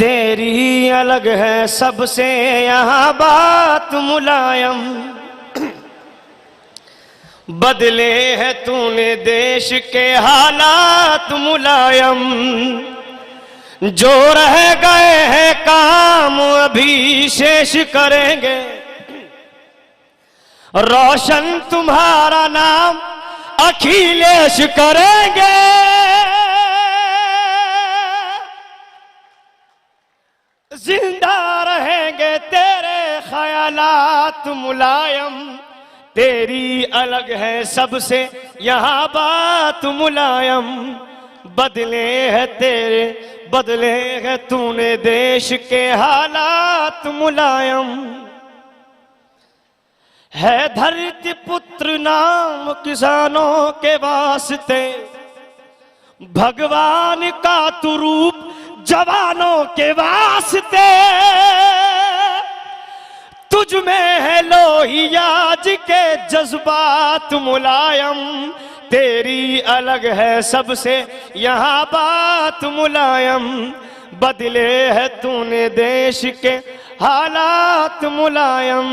तेरी अलग है सबसे यहाँ बात मुलायम। बदले है तूने देश के हालात मुलायम। जो रह गए हैं काम अभी शेष करेंगे। रोशन तुम्हारा नाम अखिलेश करेंगे। जिंदा रहेंगे तेरे ख्यालात मुलायम। तेरी अलग है सबसे यहाँ बात मुलायम। बदले है तूने देश के हालात मुलायम। है धरती पुत्र नाम किसानों के वास्ते। भगवान का तू रूप जवानों के वास्ते। तुझ में है लोहियाज के जज्बात मुलायम। तेरी अलग है सबसे यहाँ बात मुलायम। बदले है तूने देश के हालात मुलायम।